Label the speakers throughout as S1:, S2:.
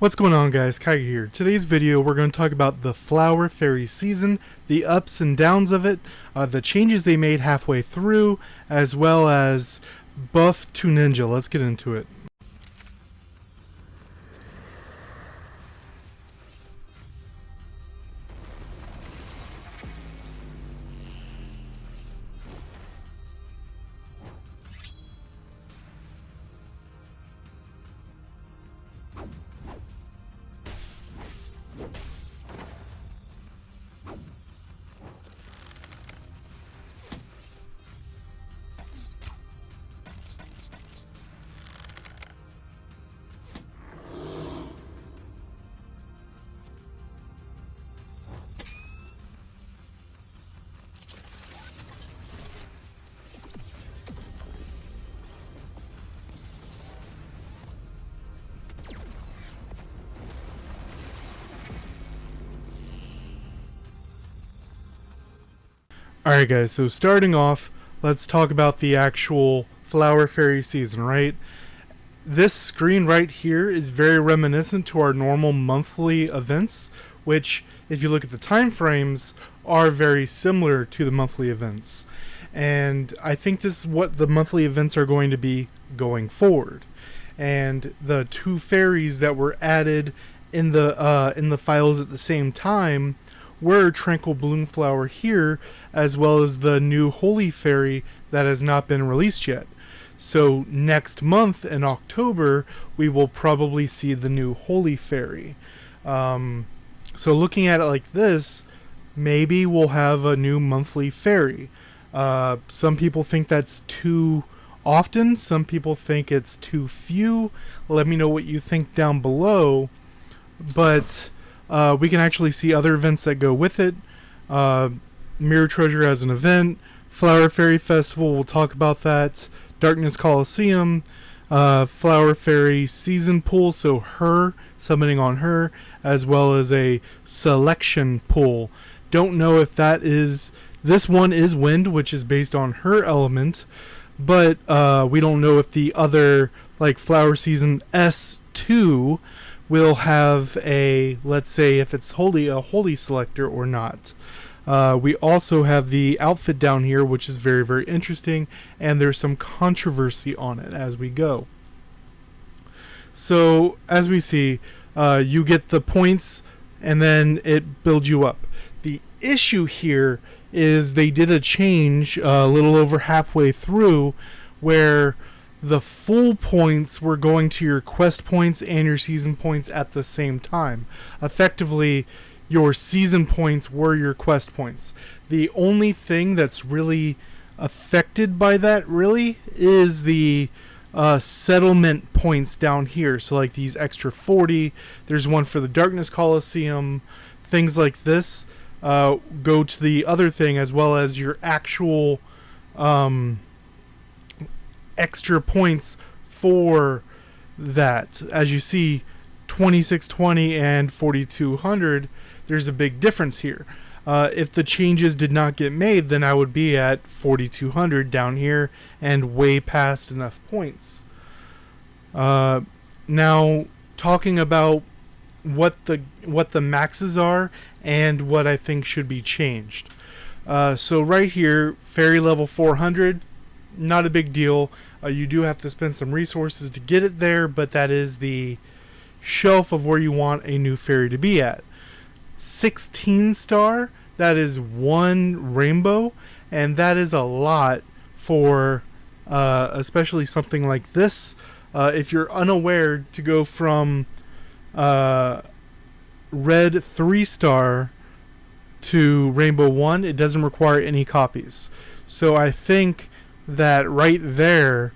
S1: What's going on, guys? Kai here. Today's video we're going to talk about the Flower Fairy season, the ups and downs of it, the changes they made halfway through, as well as buff to ninja. Let's get into it. Alright guys, so starting off, let's talk about the actual Flower Fairy season, right? This screen right here is very reminiscent to our normal monthly events, which, if you look at the time frames, are very similar to the monthly events. And I think this is what the monthly events are going to be going forward. And the two fairies that were added in the files at the same time were Tranquil Bloomflower here, as well as the new Holy Fairy that has not been released yet. So next month in October, we will probably see the new Holy Fairy. So looking at it like this, maybe we'll have a new monthly fairy. Some people think that's too often. Some people think it's too few. Let me know what you think down below. But we can actually see other events that go with it. Mirror Treasure as an event, Flower Fairy Festival, we'll talk about that. Darkness Coliseum, Flower Fairy Season Pool, so her, summoning on her, as well as a selection pool. Don't know if that is, this one is Wind, which is based on her element, but we don't know if the other, like Flower Season S2, will have a, let's say if it's a holy selector or not. We also have the outfit down here, which is very, very interesting, and there's some controversy on it as we go. So, as we see, you get the points, and then it builds you up. The issue here is they did a change a little over halfway through, where the full points were going to your quest points and your season points at the same time. Effectively, your season points were your quest points. The only thing that's really affected by that really is the settlement points down here. So like these extra 40, there's one for the Darkness Coliseum, things like this go to the other thing, as well as your actual extra points for that. As you see, 2620 and 4200, there's a big difference here. If the changes did not get made, then I would be at 4200 down here and way past enough points. Now, talking about what the maxes are and what I think should be changed. So right here, fairy level 400, not a big deal. You do have to spend some resources to get it there, but that is the shelf of where you want a new fairy to be at. 16 star, that is one rainbow, and that is a lot for especially something like this. If you're unaware, to go from red 3 star to rainbow 1, it doesn't require any copies. So I think that right there,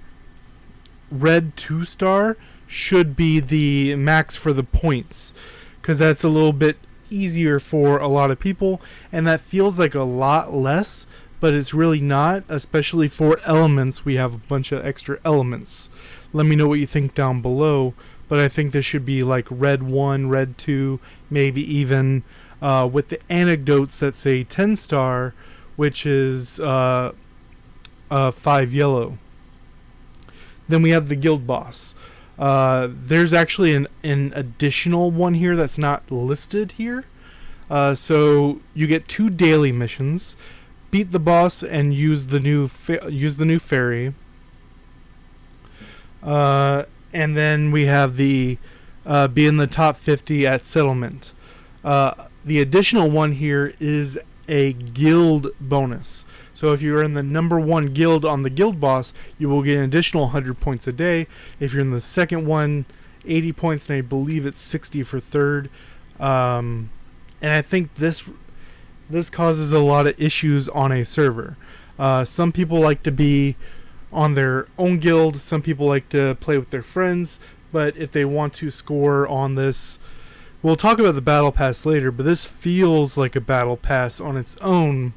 S1: red 2 star should be the max for the points, because that's a little bit easier for a lot of people, and that feels like a lot less, but it's really not, especially for elements. We have a bunch of extra elements. Let me know what you think down below, but I think this should be like red 1, red 2, maybe even with the anecdotes that say 10 star, which is 5 yellow. Then we have the guild boss. There's actually an additional one here that's not listed here. So you get 2 daily missions: beat the boss and use the new fairy. And then we have the be in the top 50 at settlement. The additional one here is a guild bonus. So if you're in the number 1 guild on the guild boss, you will get an additional 100 points a day. If you're in the second one, 80 points, and I believe it's 60 for third. And I think this causes a lot of issues on a server. Some people like to be on their own guild. Some people like to play with their friends. But if they want to score on this, we'll talk about the battle pass later, but this feels like a battle pass on its own.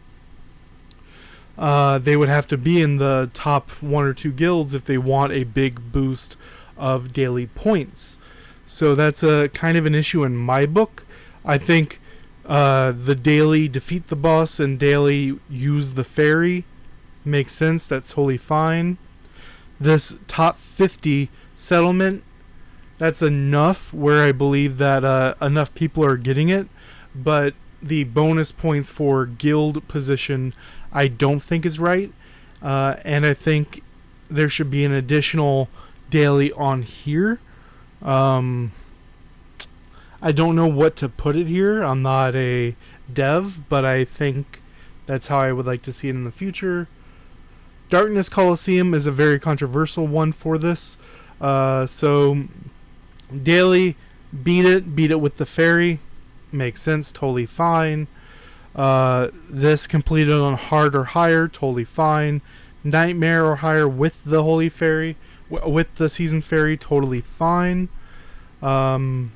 S1: They would have to be in the top 1 or 2 guilds if they want a big boost of daily points. So that's a kind of an issue in my book. I think the daily defeat the boss and daily use the fairy makes sense. That's totally fine. This top 50 settlement, that's enough where I believe that enough people are getting it, but the bonus points for guild position I don't think is right, and I think there should be an additional daily on here. I don't know what to put it here. I'm not a dev, but I think that's how I would like to see it in the future. Darkness Coliseum is a very controversial one for this. So daily, beat it with the fairy, makes sense, totally fine. This completed on hard or higher, totally fine. Nightmare or higher with the holy fairy, with the season fairy, totally fine. And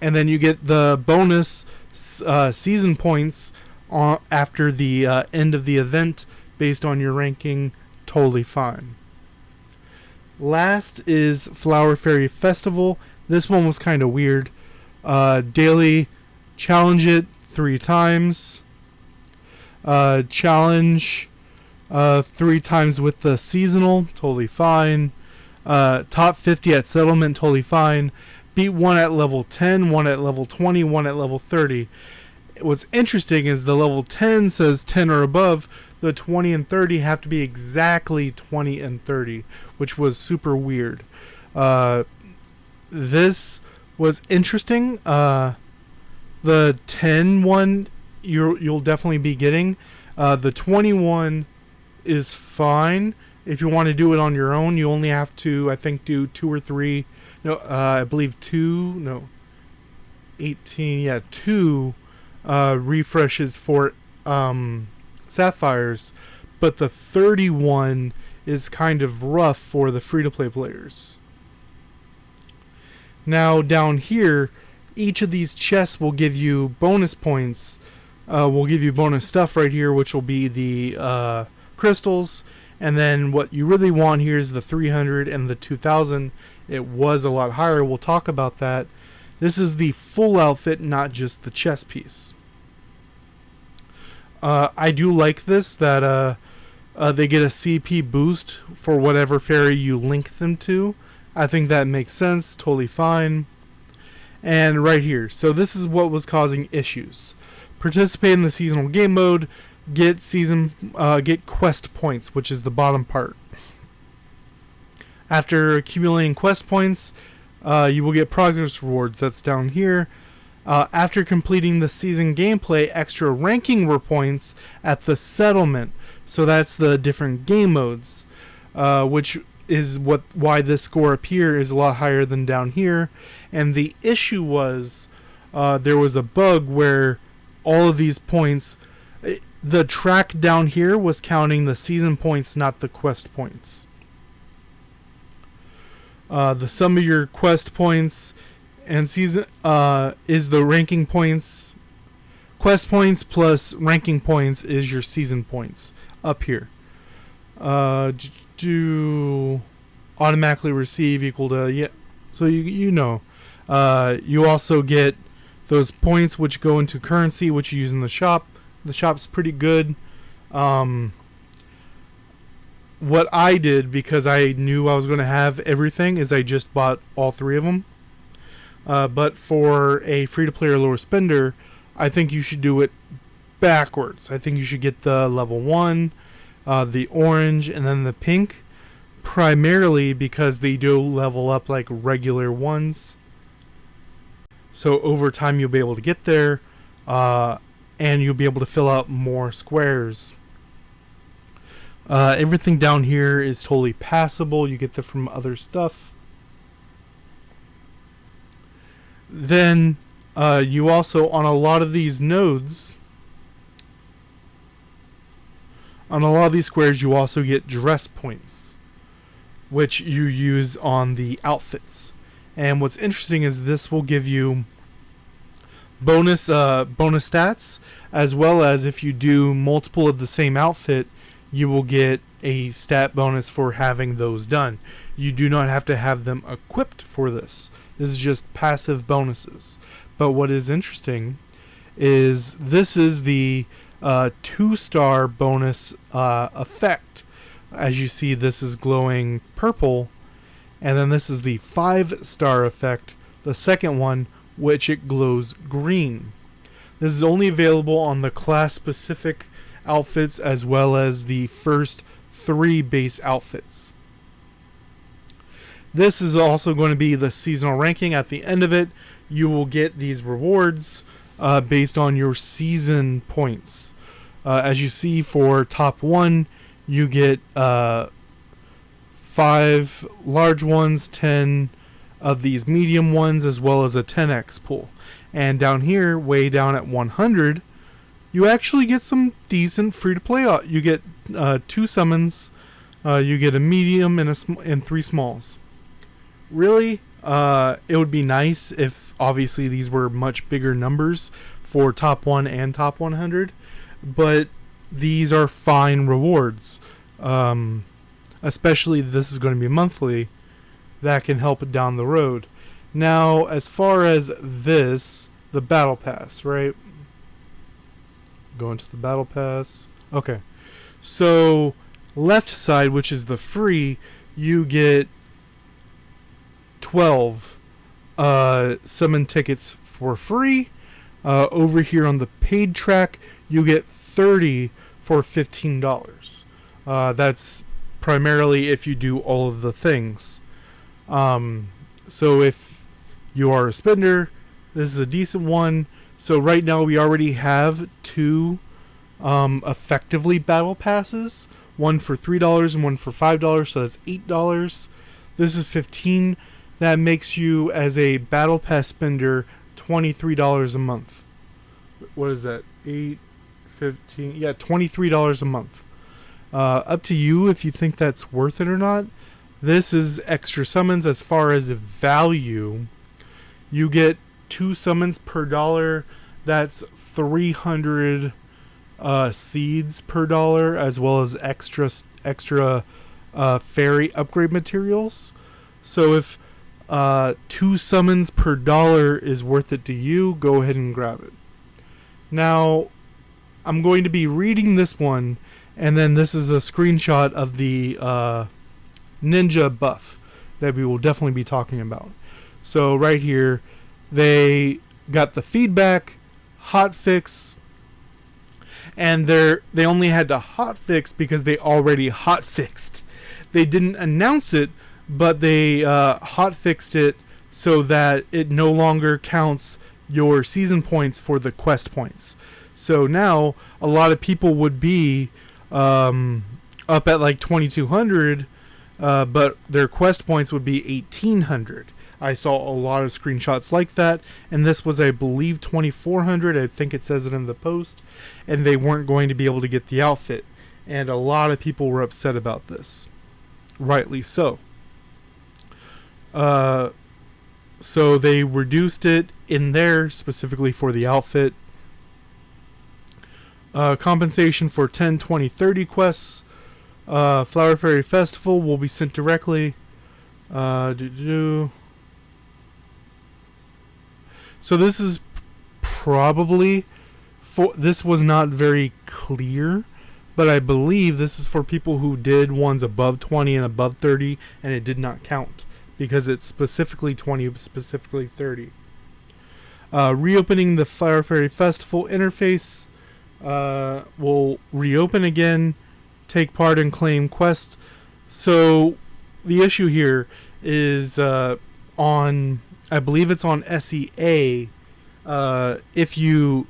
S1: then you get the bonus season points after the end of the event based on your ranking, totally fine. Last is Flower Fairy Festival. This one was kind of weird. Daily, challenge it 3 times. Challenge 3 times with the seasonal, totally fine. Top 50 at settlement, totally fine. Beat 1 at level 10, 1 at level 20, 1 at level 30. What's interesting is the level 10 says 10 or above. The 20 and 30 have to be exactly 20 and 30, which was super weird. This was interesting. The 10 one you'll definitely be getting. The 21 is fine. If you want to do it on your own, you only have to, I think, do 2 or 3. No, I believe 2. No, 18. Yeah, 2 refreshes for sapphires, but the 31 is kind of rough for the free-to-play players. Now down here, each of these chests will give you bonus points. Will give you bonus stuff right here, which will be the crystals. And then what you really want here is the 300 and the 2000. It was a lot higher. We'll talk about that. This is the full outfit, not just the chest piece. I do like this, that they get a CP boost for whatever fairy you link them to. I think that makes sense, totally fine. And right here, so this is what was causing issues. Participate in the seasonal game mode, get quest points, which is the bottom part. After accumulating quest points, you will get progress rewards. That's down here. After completing the season gameplay, extra ranking points at the settlement. So that's the different game modes, which is why this score up here is a lot higher than down here. And the issue was there was a bug where all of these points, the track down here was counting the season points, not the quest points. The sum of your quest points and season is the ranking points. Quest points plus ranking points is your season points up here. Do automatically receive equal to, yeah. So you know. You also get those points which go into currency, which you use in the shop. The shop's pretty good. what I did, because I knew I was going to have everything, is I just bought all 3 of them. But for a free-to-play or lower spender, I think you should do it backwards. I think you should get the level 1, the orange, and then the pink, primarily because they do level up like regular ones. So over time you'll be able to get there, and you'll be able to fill out more squares. Everything down here is totally passable. You get that from other stuff. Then you also, on a lot of these nodes, on a lot of these squares, you also get dress points, which you use on the outfits. And what's interesting is this will give you bonus stats, as well as if you do multiple of the same outfit, you will get a stat bonus for having those done. You do not have to have them equipped for this. This is just passive bonuses. But what is interesting is this is the 2-star bonus effect. As you see, this is glowing purple, and then this is the 5-star effect, the second one, which it glows green. This is only available on the class-specific outfits as well as the first 3 base outfits. This is also going to be the seasonal ranking. At the end of it, you will get these rewards based on your season points. As you see, for top 1, you get 5 large ones, 10 of these medium ones, as well as a 10x pool. And down here, way down at 100, you actually get some decent free-to-play. You get 2 summons, you get a medium and 3 smalls. Really, it would be nice if obviously these were much bigger numbers for top 1 and top 100, but these are fine rewards. Especially this is going to be monthly. That can help down the road. Now, as far as this, the battle pass, right? Go into the battle pass. Okay. So, left side, which is the free, you get 12 summon tickets for free. Over here on the paid track, you get 30 for $15. That's primarily if you do all of the things. So if you are a spender, this is a decent one. So right now we already have 2 effectively battle passes. One for $3 and one for $5, so that's $8. This is $15. That makes you, as a battle pass spender, $23 a month. What is that? 8, 15, yeah, $23 a month. Up to you if you think that's worth it or not. This is extra summons. As far as value, you get 2 summons per dollar. That's 300 seeds per dollar, as well as extra fairy upgrade materials. So if 2 summons per dollar is worth it to you, go ahead and grab it. Now, I'm going to be reading this one, and then this is a screenshot of the ninja buff that we will definitely be talking about. So right here, they got the feedback, hotfix, and they only had to hotfix because they already hotfixed. They didn't announce it, but they hotfixed it so that it no longer counts your season points for the quest points. So now a lot of people would be up at like 2,200, but their quest points would be 1,800. I saw a lot of screenshots like that, and this was, I believe, 2,400. I think it says it in the post, and they weren't going to be able to get the outfit, and a lot of people were upset about this, rightly so. So they reduced it in there specifically for the outfit. Compensation for 10, 20, 30 quests. Flower Fairy Festival will be sent directly. So this is probably, this was not very clear, but I believe this is for people who did ones above 20 and above 30, and it did not count because it's specifically 20, specifically 30. Reopening the Flower Fairy Festival interface will reopen again, take part and claim quests. So the issue here is on, I believe it's on SEA, if you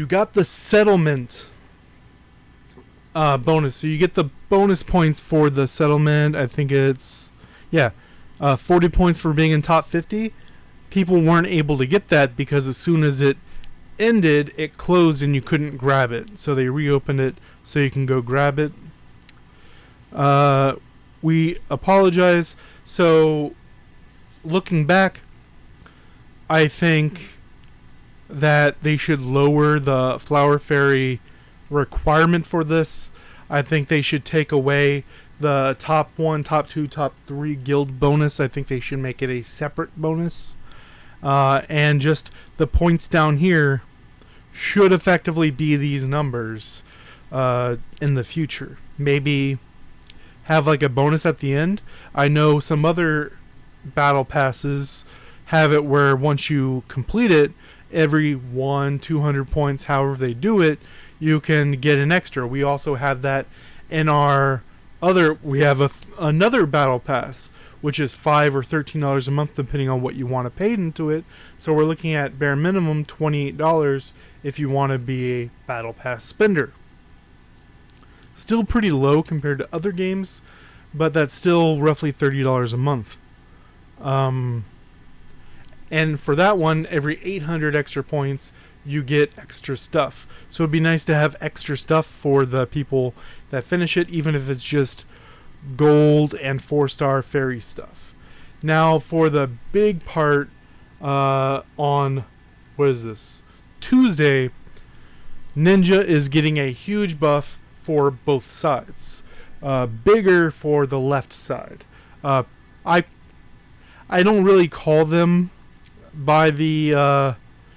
S1: got the settlement bonus, so you get the bonus points for the settlement. I think it's 40 points for being in top 50. People weren't able to get that because as soon as it ended, it closed and you couldn't grab it. So they reopened it so you can go grab it. We apologize. So looking back, I think that they should lower the Flower Fairy requirement for this. I think they should take away the top 1, top 2, top 3 guild bonus. I think they should make it a separate bonus. And just the points down here should effectively be these numbers in the future. Maybe have like a bonus at the end. I know some other battle passes have it where once you complete it, every 200 points, however they do it, you can get an extra. We also have that in our we have another battle pass, which is $5 or $13 a month, depending on what you want to pay into it. So we're looking at bare minimum $28 if you want to be a battle pass spender. Still pretty low compared to other games, but that's still roughly $30 a month. And for that one, every 800 extra points, you get extra stuff. So it'd be nice to have extra stuff for the people that finish it, even if it's just gold and 4-star fairy stuff. Now for the big part on, what is this? Tuesday, Ninja is getting a huge buff for both sides. Bigger for the left side. I don't really call them by the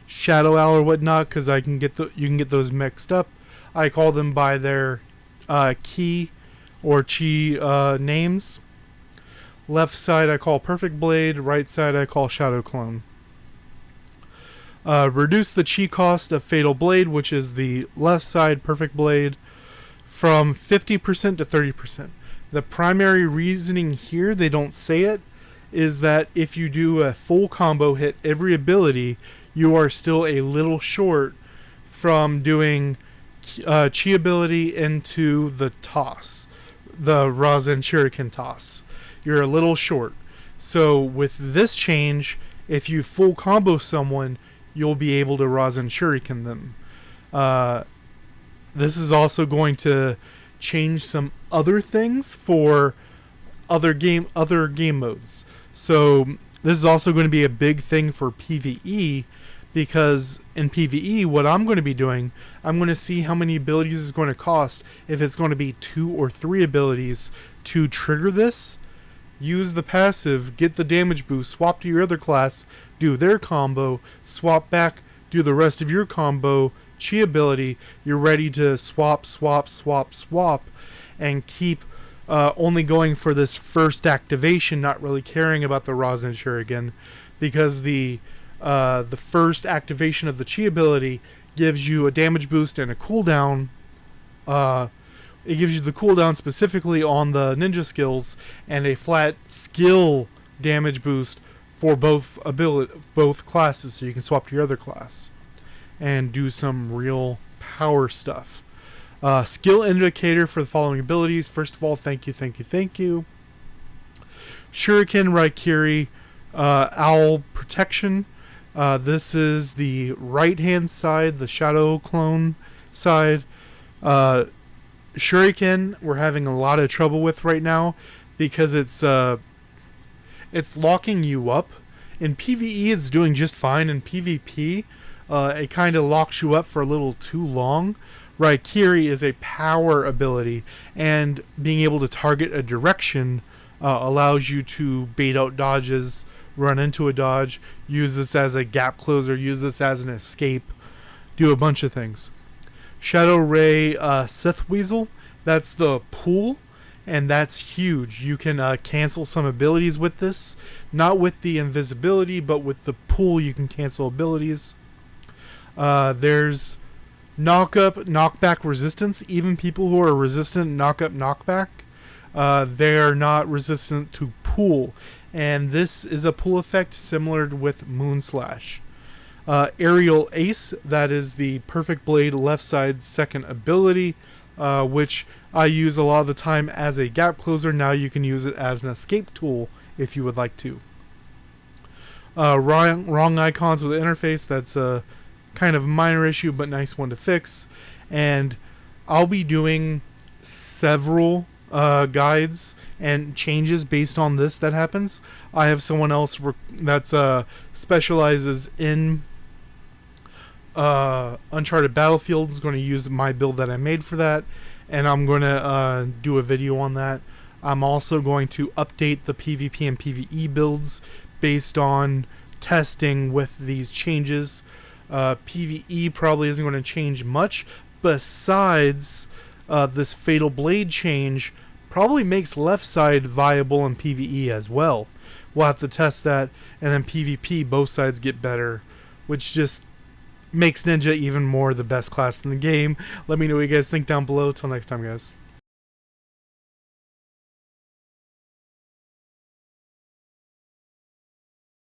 S1: Shadow Owl or whatnot, because you can get those mixed up. I call them by their key or chi names. Left side I call Perfect Blade, right side I call Shadow Clone. Reduce the chi cost of Fatal Blade, which is the left side Perfect Blade, from 50% to 30%. The primary reasoning here, they don't say it, is that if you do a full combo hit every ability, you are still a little short from doing chi ability into the toss, the Rasen Shuriken toss. You're a little short. So with this change, if you full combo someone, you'll be able to Rasen Shuriken them. This is also going to change some other things for other game modes. So this is also going to be a big thing for PvE, because in PvE, what I'm going to be doing, I'm going to see how many abilities it's going to cost. If it's going to be 2 or 3 abilities to trigger this, use the passive, get the damage boost, swap to your other class, do their combo, swap back, do the rest of your combo, chi ability, you're ready to swap, and keep only going for this first activation, not really caring about the Rasen Shuriken, because the first activation of the chi ability gives you a damage boost and a cooldown. It gives you the cooldown specifically on the ninja skills and a flat skill damage boost for both classes, so you can swap to your other class and do some real power stuff. Skill indicator for the following abilities. First of all, thank you. Shuriken, Raikiri, Owl Protection. This is the right-hand side, the Shadow Clone side. Shuriken, we're having a lot of trouble with right now because it's locking you up. In PvE, it's doing just fine. In PvP, it kind of locks you up for a little too long. Raikiri is a power ability, and being able to target a direction allows you to bait out dodges, run into a dodge, use this as a gap closer, use this as an escape, do a bunch of things. Shadow Ray Sith Weasel. That's the pool, and that's huge. You can cancel some abilities with this. Not with the invisibility, but with the pool you can cancel abilities. There's knockback resistance. Even people who are resistant knockback, they are not resistant to pool. And this is a pool effect similar with Moonslash. Aerial Ace, that is the Perfect Blade left side second ability, which I use a lot of the time as a gap closer. Now you can use it as an escape tool if you would like to. Wrong icons with the interface, that's a kind of minor issue but nice one to fix. And I'll be doing several guides and changes based on this that happens. I have someone else that specializes in Uncharted Battlefield is going to use my build that I made for that, and I'm going to do a video on that. I'm also going to update the PvP and PvE builds based on testing with these changes. PvE probably isn't going to change much, besides this Fatal Blade change probably makes left side viable in PvE as well. We'll have to test that, and then PvP, both sides get better, which just makes Ninja even more the best class in the game. Let me know what you guys think down below. Till next time, guys.